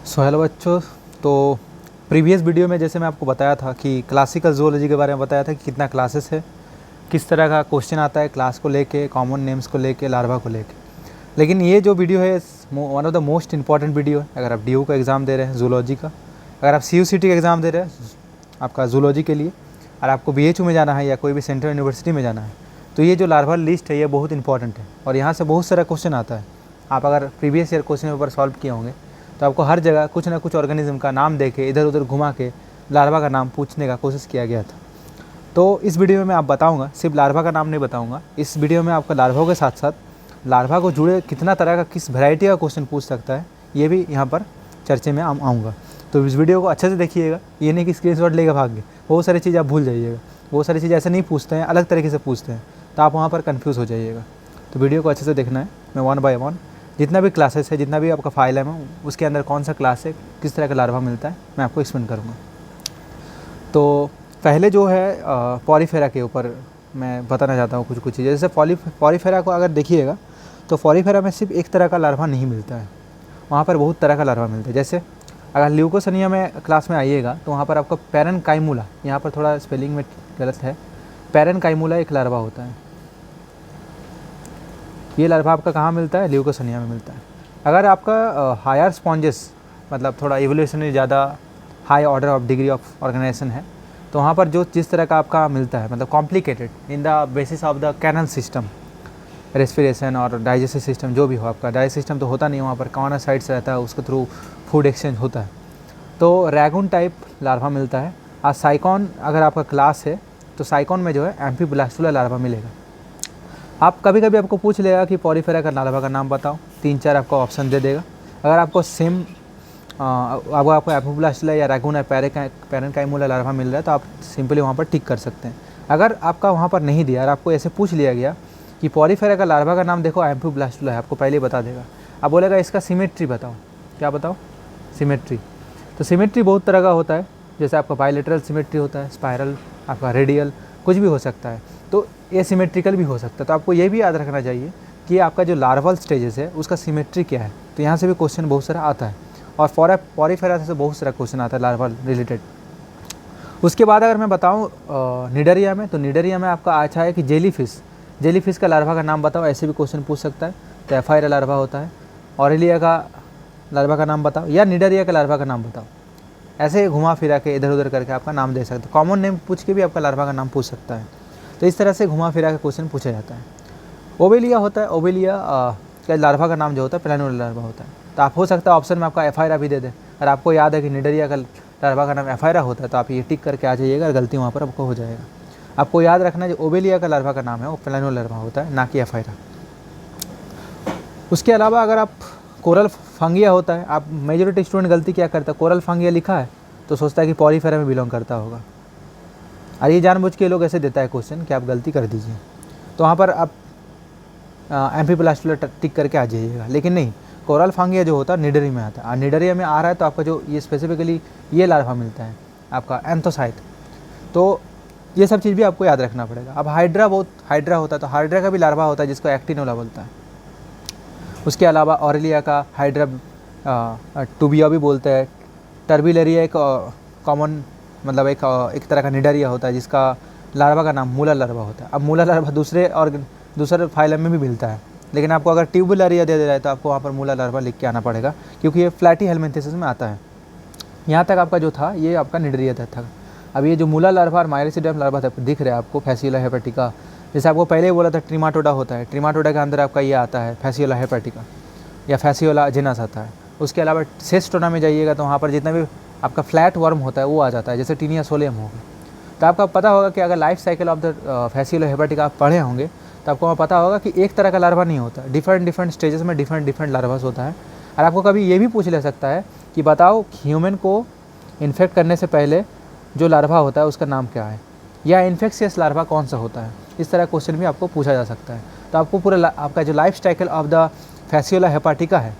Hello बच्चों। तो previous video में जैसे मैं आपको बताया था कि क्लासिकल जूलॉजी के बारे में बताया था कि कितना क्लासेस है, किस तरह का क्वेश्चन आता है क्लास को लेके, कॉमन नेम्स को लेके, लार्वा को लेके। लेकिन ये जो वीडियो है one of the most important video है। अगर आप डी का एग्ज़ाम दे रहे हैं जूलॉजी का, अगर आप CUCT का एग्ज़ाम दे रहे हैं आपका जूलॉजी के लिए, और आपको BHU में जाना है या कोई भी सेंट्रल यूनिवर्सिटी में जाना है, तो ये जो लार्वल लिस्ट है ये बहुत इंपॉर्टेंट है और यहाँ से बहुत सारा क्वेश्चन आता है। आप अगर previous year question paper solve किए होंगे तो आपको हर जगह कुछ ना कुछ ऑर्गेनिज्म का नाम दे के इधर उधर घुमा के लार्वा का नाम पूछने का कोशिश किया गया था। तो इस वीडियो में मैं आप बताऊंगा, सिर्फ लार्वा का नाम नहीं बताऊंगा, इस वीडियो में आपका लार्वा के साथ साथ लार्वा को जुड़े कितना तरह का किस वैरायटी का क्वेश्चन पूछ सकता है ये भी यहाँ पर चर्चे में आऊँगा। तो इस वीडियो को अच्छे से देखिएगा, ये नहीं कि स्क्रीनशॉट लेकर भाग गए, बहुत सारी चीज़ आप भूल जाइएगा। बहुत सारी चीज़ ऐसे नहीं पूछते हैं, अलग तरीके से पूछते हैं, तो आप वहाँ पर कन्फ्यूज़ हो जाइएगा। तो वीडियो को अच्छे से देखना है। मैं वन बाय वन जितना भी क्लासेस है, जितना भी आपका फाइल है, मैं उसके अंदर कौन सा क्लास है, किस तरह का लार्वा मिलता है, मैं आपको एक्सप्लेन करूँगा। तो पहले जो है पॉलीफेरा के ऊपर मैं बताना चाहता हूँ कुछ चीज़ें। जैसे पॉलीफेरा को अगर देखिएगा तो पॉलीफेरा में सिर्फ एक तरह का लार्वा नहीं मिलता है, वहाँ पर बहुत तरह का लार्वा मिलता है। जैसे अगर ल्यूकोसनिया में क्लास में आइएगा तो वहाँ पर आपको पैरेनकाइमुला, यहाँ पर थोड़ा स्पेलिंग में गलत है, पैरेनकाइमुला एक लार्वा होता है। ये लार्वा आपका कहाँ मिलता है? ल्यूकोसनिया में मिलता है। अगर आपका हायर स्पॉन्जेस, मतलब थोड़ा इवोल्यूशनरी ज़्यादा high order of degree of organization है, तो वहाँ पर जो जिस तरह का आपका मिलता है, मतलब complicated in the basis of the canal system, respiration और डाइजेस्टिव सिस्टम जो भी हो, आपका डाइजेस्टिव सिस्टम तो होता नहीं, वहाँ पर कॉर्नर साइड से रहता है, उसके थ्रू फूड एक्सचेंज होता है। तो रैगून टाइप लार्वा मिलता है। और साइकॉन अगर आपका क्लास है तो साइकॉन में जो है एम्फीब्लास्टुला लार्वा मिलेगा। आप कभी कभी आपको पूछ लेगा कि पॉलीफेरा का लार्वा का नाम बताओ, 3-4 आपको ऑप्शन दे देगा। अगर आपको सेम आपको एम्फीब्लास्टुला या रैगून या पैरेनकाइमुला लार्वा मिल रहा है तो आप सिंपली वहाँ पर टिक कर सकते हैं। अगर आपका वहाँ पर नहीं दिया और आपको ऐसे पूछ लिया गया कि पॉलीफेरा का लार्वा का नाम देखो एम्फीब्लास्टुला है, आपको पहले बता देगा। आप बोलेगा इसका सिमेट्री बताओ, क्या बताओ? सिमेट्री। तो सिमेट्री बहुत तरह का होता है, जैसे आपका बायलैटरल सिमेट्री होता है, स्पायरल, आपका रेडियल, कुछ भी हो सकता है, तो एसिमेट्रिकल भी हो सकता है। तो आपको ये भी याद रखना चाहिए कि आपका जो लार्वल स्टेजेस है उसका सिमेट्री क्या है। तो यहाँ से भी क्वेश्चन बहुत सारा आता है और पॉलीफेरा से बहुत सारा क्वेश्चन आता है लार्वल रिलेटेड। उसके बाद अगर मैं बताऊँ निडरिया में, तो निडरिया में आपका अच्छा है कि जेलीफिश का लार्वा का नाम बताओ, ऐसे भी क्वेश्चन पूछ सकता है। तो एफाइरा लार्वा होता है। ऑरेलिया का लार्वा का नाम बताओ या निडरिया का लार्वा का नाम बताओ, ऐसे घुमा फिरा के इधर उधर करके आपका नाम दे सकते हैं। कॉमन नेम पूछ के भी आपका लार्वा का नाम पूछ सकता है। तो इस तरह से घुमा फिरा के क्वेश्चन पूछा जाता है। ओबेलिया होता है, ओबेलिया का लार्वा का नाम जो होता है प्लानुला लार्वा होता है। तो आप हो सकता है ऑप्शन में आपका एफाइरा भी दे दे। अगर आपको याद है कि निडरिया का लार्वा का नाम एफाइरा होता है तो आप ये टिक करके आ जाइएगा और गलती वहाँ पर आपको हो जाएगा। आपको याद रखना जो ओबेलिया का लार्वा का नाम है वो प्लानुला लार्वा होता है, ना कि एफाइरा। उसके अलावा अगर आप कोरल फंगिया होता है, आप मेजॉरिटी स्टूडेंट गलती क्या करता है, कोरल फंगिया लिखा है तो सोचता है कि पॉलीफेरा में बिलोंग करता होगा। और ये जानबूझ के लोग ऐसे देता है क्वेश्चन कि आप गलती कर दीजिए, तो वहाँ पर आप एम्फीब्लास्टुला टिक करके आ जाइएगा। लेकिन नहीं, कोरल फंगिया जो होता है निडरी में आता है, और निडरिया में आ रहा है तो आपका जो ये स्पेसिफिकली ये लार्वा मिलता है आपका एंथोसाइट। तो ये सब चीज़ भी आपको याद रखना पड़ेगा। अब हाइड्रा होता है, तो हाइड्रा का भी लार्वा होता है जिसको एक्टिनोला बोलता है। उसके अलावा ऑरेलिया का हाइड्रा टूबिया भी बोलते हैं। टर्बिलेरिया एक कॉमन, मतलब एक तरह का निडरिया होता है जिसका लार्वा का नाम मूला लार्वा होता है। अब मूला लार्वा दूसरे फाइलम में भी मिलता है, लेकिन आपको अगर ट्यूबुलरिया दे रहा है तो आपको वहाँ पर मूला लार्वा लिख के आना पड़ेगा, क्योंकि ये फ्लैटी हेलमिंथेसिस में आता है। यहाँ तक आपका जो था ये आपका निडरिया था। अब ये जो मूला लार्वा और माइलिसिडियम लार्वा था दिख रहा है आपको, फैसियोला हेपेटिका, जैसे आपको पहले ही बोला था ट्रिमाटोडा होता है, ट्रिमाटोडा के अंदर आपका ये आता है फैसियोला हेपेटिका या फैसियोला जेनस आता है। उसके अलावा सेस्टोना में जाइएगा तो वहाँ पर जितना भी आपका फ्लैट वर्म होता है वो आ जाता है, जैसे टीनिया सोलियम होगा। तो आपका पता होगा कि अगर life cycle of the Fasciola hepatica आप पढ़े होंगे तो आपको वहाँ पता होगा कि एक तरह का लार्वा नहीं होता, डिफरेंट स्टेजेस में डिफरेंट लार्वास होता है। और आपको कभी ये भी पूछ ले सकता है कि बताओ ह्यूमन को इन्फेक्ट करने से पहले जो लार्वा होता है उसका नाम क्या है, या इन्फेक्शियस लार्वा कौन सा होता है। इस तरह क्वेश्चन भी आपको पूछा जा सकता है। तो आपको पूरा आपका जो life cycle of the Fasciola hepatica है,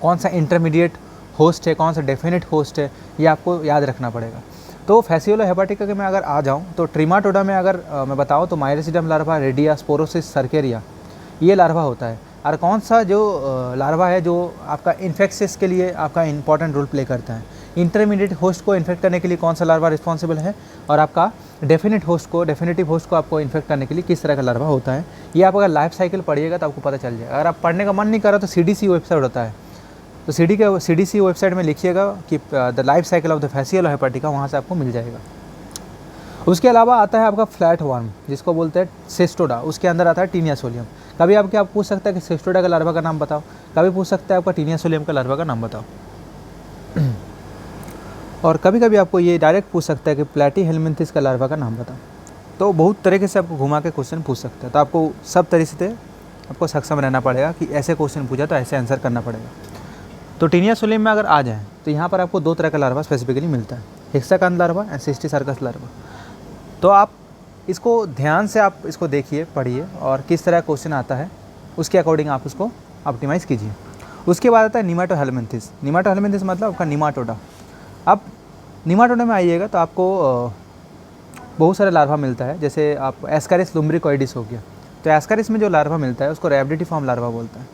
कौन सा इंटरमीडिएट होस्ट है, कौन सा डेफिनेट होस्ट है, ये आपको याद रखना पड़ेगा। तो फैसियोला हेपेटिका के मैं अगर आ जाऊँ तो ट्रिमाटोडा में अगर मैं बताऊँ तो माइलिसिडियम लार्वा, रेडिया, स्पोरोसिस, सर्केरिया, ये लार्वा होता है। और कौन सा जो लार्वा है जो आपका इन्फेक्शस के लिए आपका इंपॉर्टेंट रोल प्ले करता है। इंटरमीडिएट होस्ट को इन्फेक्ट करने के लिए कौन सा लार्वा रिस्पॉन्सिबल है, और आपका डेफिनेटिव होस्ट को आपको इन्फेक्ट करने के लिए किस तरह का लार्वा होता है। ये आप अगर लाइफ साइकिल पढ़िएगा तो आपको पता चल जाएगा। अगर आप पढ़ने का मन नहीं कर रहा तो CDC वेबसाइट होता है, तो CDC वेबसाइट में लिखिएगा कि the life cycle of the Fasciola hepatica, वहाँ से आपको मिल जाएगा। उसके अलावा आता है आपका फ्लैट वर्म जिसको बोलते हैं सेस्टोडा, उसके अंदर आता है टीनिया सोलियम। कभी आपके आप पूछ सकते हैं कि सेस्टोडा का लार्वा का नाम बताओ, कभी पूछ सकते हैं आपका टीनिया सोलियम का लार्वा का नाम बताओ। और कभी कभी आपको ये डायरेक्ट पूछ सकता है कि प्लैटीहेलमिन्थेस का लार्वा का नाम बताओ। तो बहुत तरीके से आपको घुमा के क्वेश्चन पूछ सकते हैं, तो आपको सब तरीके से आपको सक्षम रहना पड़ेगा कि ऐसे क्वेश्चन पूछा तो ऐसे आंसर करना पड़ेगा। तो टीनिया सोलियम में अगर आ जाएँ तो यहाँ पर आपको 2 तरह का लार्वा स्पेसिफिकली मिलता है, हेक्साकान लार्वा एंड सिस्टिसर्कस लार्वा। तो आप इसको ध्यान से आप इसको देखिए, पढ़िए और किस तरह क्वेश्चन आता है उसके अकॉर्डिंग आप उसको ऑप्टिमाइज़ कीजिए। उसके बाद आता है निमाटोहेलमिन्थेस। निमाटोहेलमिन्थेस मतलब आपका निमाटोडा। अब निमाटोडा में आइएगा तो आपको बहुत सारे लार्वा मिलता है, जैसे आप एस्कारिस लुम्ब्रिकोइडिस हो गया। तो एस्कारिस में जो लार्वा मिलता है उसको रैबिडिटिफॉर्म लार्वा बोलता है,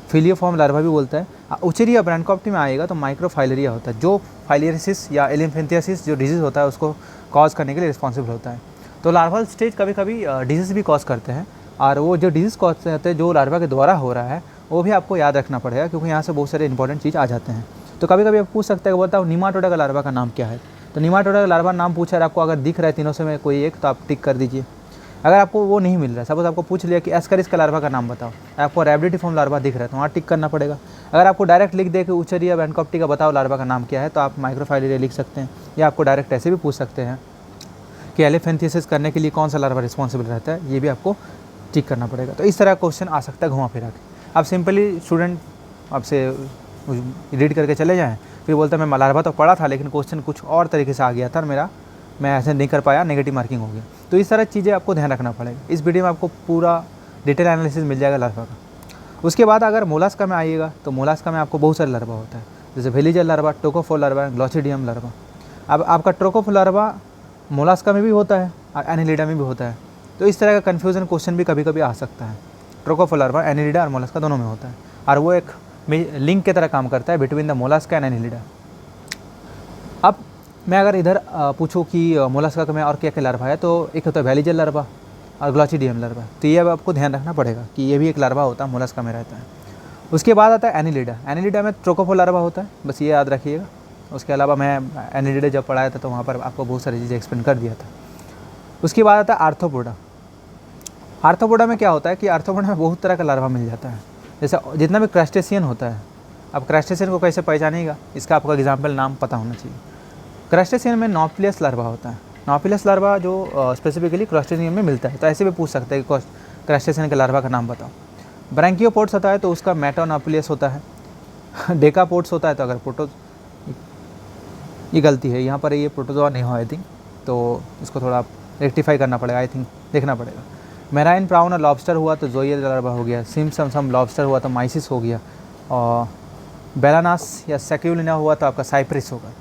फिलियोफॉर्म लार्वा भी बोलता है। उचेरिया ब्रैंडकॉप्टी में आएगा तो माइक्रोफाइलेरिया होता है, जो फाइलेरिसिस या एलिफेंथियासिस जो डिजीज़ होता है उसको कॉज करने के लिए रिस्पॉन्सिबल होता है। तो लार्वल स्टेज कभी कभी डिजीज़ भी कॉज करते हैं, और वो जो डिजीज़ कॉज करते हैं जो लार्वा के द्वारा हो रहा है वो भी आपको याद रखना पड़ेगा, क्योंकि यहाँ से बहुत सारे इंपॉर्टेंट चीज़ आ जाते हैं। तो कभी कभी आप पूछ सकते हैं, बताओ निमाटोडा का लार्वा का नाम क्या है। तो निमाटोडा का लार्वा नाम पूछा और आपको अगर दिख रहा है तीनों से में कोई एक, तो आप टिक कर दीजिए। अगर आपको वो नहीं मिल रहा है, सपोज आपको पूछ लिया कि एस्कारिस का लार्वा का नाम बताओ, आपको रैबिडिटिफॉर्म लार्वा दिख रहा है तो वहाँ टिक करना पड़ेगा। अगर आपको डायरेक्ट लिख दे कि उचेरिया ब्रैंडकॉप्टी का बताओ लार्वा का नाम क्या है, तो आप माइक्रोफाइलेरिया लिख सकते हैं। या आपको डायरेक्ट ऐसे भी पूछ सकते हैं कि एलिफेंथियासिस करने के लिए कौन सा लार्वा रिस्पॉन्सिबल रहता है, ये भी आपको टिक करना पड़ेगा। तो इस तरह क्वेश्चन आ सकता है घुमा फिरा के। आप सिंपली स्टूडेंट आपसे रीड करके चले जाएँ, फिर बोलते हैं मैं लार्वा तो पढ़ा था लेकिन क्वेश्चन कुछ और तरीके से आ गया था और मैं ऐसे नहीं कर पाया, नेगेटिव मार्किंग हो गया। तो इस तरह चीज़ें आपको ध्यान रखना पड़ेगा। इस वीडियो में आपको पूरा डिटेल एनालिसिस मिल जाएगा लार्वा का। उसके बाद अगर मोलास्का में आइएगा तो मोलास्का में आपको बहुत सारे लार्वा होता है, जैसे वेलिजल लार्वा, टोकोफोर लार्वा, ग्लॉचिडियम लार्वा। अब आपका ट्रोकोफोर लार्वा मोलास्का में भी होता है और एनिलिडा में भी होता है। तो इस तरह का कन्फ्यूजन क्वेश्चन भी कभी कभी आ सकता है। ट्रोकोफोर लार्वा एनिलिडा और मोलास्का दोनों में होता है, और वो एक लिंक की तरह काम करता है between the Mollusca and Annelida. अब मैं अगर इधर पूछूं कि मोलास्का में और क्या क्या लार्वा है, तो एक होता है वेलिजल लार्वा और ग्लॉचिडियम लार्वा। तो ये अब आपको ध्यान रखना पड़ेगा कि ये भी एक लार्वा होता है, मोलास्का में रहता है। उसके बाद आता है एनिलिडा। एनिलिडा में ट्रोकोफोर लार्वा होता है, बस ये याद रखिएगा। उसके अलावा मैं एनिलिडा जब पढ़ाया था तो वहाँ पर आपको बहुत सारी चीज़ें एक्सप्लेन कर दिया था। उसके बाद आता है आर्थ्रोपोडा। आर्थ्रोपोडा में क्या होता है कि आर्थ्रोपोडा में बहुत तरह का लार्वा मिल जाता है, जैसे जितना भी क्रस्टेशियन होता है। अब क्रस्टेशियन को कैसे पहचानेगा, इसका आपको एग्जाम्पल नाम पता होना चाहिए। क्रस्टेशियन में नॉप्लियस लार्वा होता है। नॉप्लियस लार्वा जो स्पेसिफिकली क्रस्टेशियन में मिलता है, तो ऐसे भी पूछ सकते हैं कि क्रस्टेशियन के लार्वा का नाम बताओ। ब्रैंकियोपोड्स होता है तो उसका मेटानॉप्लियस होता है। डेकापोड्स होता है तो अगर ये गलती है यहाँ पर, ये प्रोटोजोआ नहीं हो आई थिंक, तो इसको थोड़ा रेक्टिफाई करना पड़ेगा, आई थिंक देखना पड़ेगा। मेराइन प्राउन और लॉबस्टर हुआ तो जोइयल लार्वा हो गया। सिम लॉबस्टर हुआ तो माइसिस हो गया, और बेलानास या सेक्यूलिना हुआ तो आपका साइप्रिस होगा।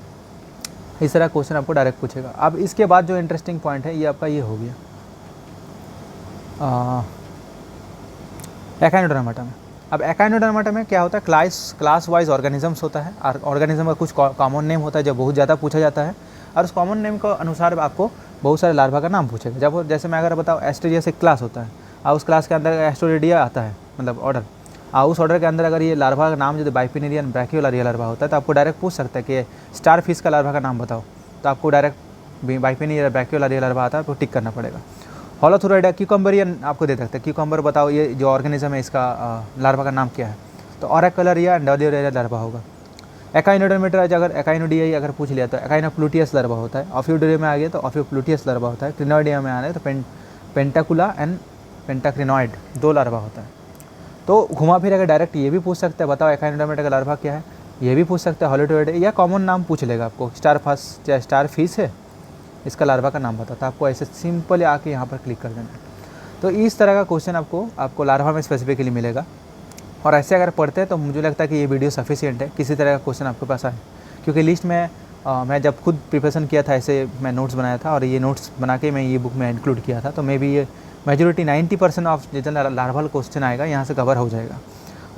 इस तरह क्वेश्चन आपको डायरेक्ट पूछेगा। अब इसके बाद जो इंटरेस्टिंग पॉइंट है ये आपका ये हो गया एकाइनोडर्माटा में। अब एकाइनोडर्माटा में क्या होता है, क्लास वाइज ऑर्गेनिजम्स होता है, और ऑर्गेनिज्म का कुछ कॉमन नेम होता है जो बहुत ज़्यादा पूछा जाता है, और उस कॉमन नेम के अनुसार आपको बहुत सारे लार्वा का नाम पूछेगा। जब जैसे मैं अगर बताऊँ एस्टेरियस एक क्लास होता है, और उस क्लास के अंदर एस्टोरिडिया आता है, मतलब ऑर्डर, और उस ऑर्डर के अंदर अगर ये लार्वा का नाम जो बाइपिनेरियन ब्रैकियोलारिया लार्वा होता है, तो आपको डायरेक्ट पूछ सकता है कि स्टार फिश का लार्वा का नाम बताओ, तो आपको डायरेक्ट बाइपिनेरियन ब्रैकियोलारिया लार्वा आता है, तो टिक करना पड़ेगा। होलोथुरोइडा क्यूकम्बरियन आपको दे सकते हैं, क्यूकम्बर बताओ ये जो ऑर्गेनिज्म है इसका लार्वा का नाम क्या है, तो ऑराकुलरिया एंडोलियोरिया लार्वा होगा। एकाइनोडर्मेटा अगर एकाइनोडिया अगर पूछ लिया तो एकाइनोप्लूटियस लार्वा होता है। ऑफियोडोरिया में आ गया तो ऑफियोप्लूटियस लार्वा होता है। क्रिनोइडिया में आ रहा है तो पेंटाकुला एंड पेंटाक्रिनॉइड 2 लार्वा होता है। तो घुमा फिर अगर डायरेक्ट ये भी पूछ सकते हैं, बताओ एकाइनोडर्मेटा का लार्वा क्या है, ये भी पूछ सकते हैं। होलोथुरोइडा या कॉमन नाम पूछ लेगा आपको, स्टार फिश है, इसका लार्वा का नाम बताता है। आपको ऐसे सिंपल आके यहाँ पर क्लिक कर देना है। तो इस तरह का क्वेश्चन आपको लार्वा में स्पेसिफिकली मिलेगा। और ऐसे अगर पढ़ते हैं तो मुझे लगता है कि ये वीडियो सफिशिएंट है, किसी तरह का क्वेश्चन आपके पास आए। क्योंकि लिस्ट में मैं जब खुद प्रिपरेशन किया था, ऐसे मैं नोट्स बनाया था, और ये नोट्स बना के मैं ये बुक में इंक्लूड किया था, तो मे भी ये मेजोरिटी 90% ऑफ जितना लार्वल क्वेश्चन आएगा यहाँ से कवर हो जाएगा।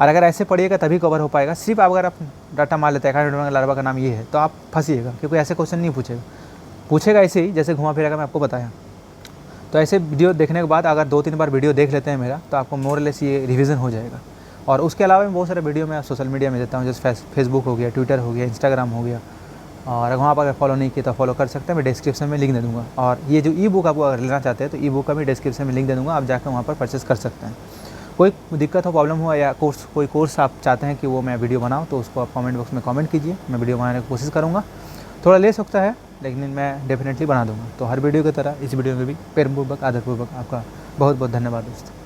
और अगर ऐसे पढ़िएगा तभी कवर हो पाएगा। सिर्फ अगर आप डाटा मान लेते हैं एकाउंट लार्वा का नाम ये है तो आप फंसीएगा, क्योंकि ऐसे क्वेश्चन नहीं पूछेगा ऐसे ही जैसे घुमा फिरा कर मैं आपको बताया। तो ऐसे वीडियो देखने के बाद अगर 2-3 बार वीडियो देख लेते हैं मेरा, तो आपको मोर लेस ये रिवीजन हो जाएगा। और उसके अलावा मैं बहुत सारे वीडियो मैं सोशल मीडिया में देता हूँ, जैसे फेसबुक हो गया, ट्विटर हो गया, इंस्टाग्राम हो गया, और वहाँ पर अगर फॉलो नहीं किया तो फॉलो कर सकते हैं। मैं डिस्क्रिप्शन में लिंक दे दूँगा। और ये जो ई बुक आपको अगर लेना चाहते हैं तो ई बुक का भी डिस्क्रिप्शन में लिंक दे दूँगा, आप जाकर वहाँ पर परचेस कर सकते हैं। कोई दिक्कत हो, प्रॉब्लम हो, या कोई कोर्स आप चाहते हैं कि वो मैं वीडियो बनाऊँ, तो उसको आप कमेंट बॉक्स में कमेंट कीजिए, मैं वीडियो बनाने की कोशिश करूँगा। थोड़ा ले सकता है लेकिन मैं डेफिनेटली बना दूँगा। तो हर वीडियो की तरह इस वीडियो में भी प्रेमपूर्वक आदरपूर्वक आपका बहुत बहुत धन्यवाद दोस्तों।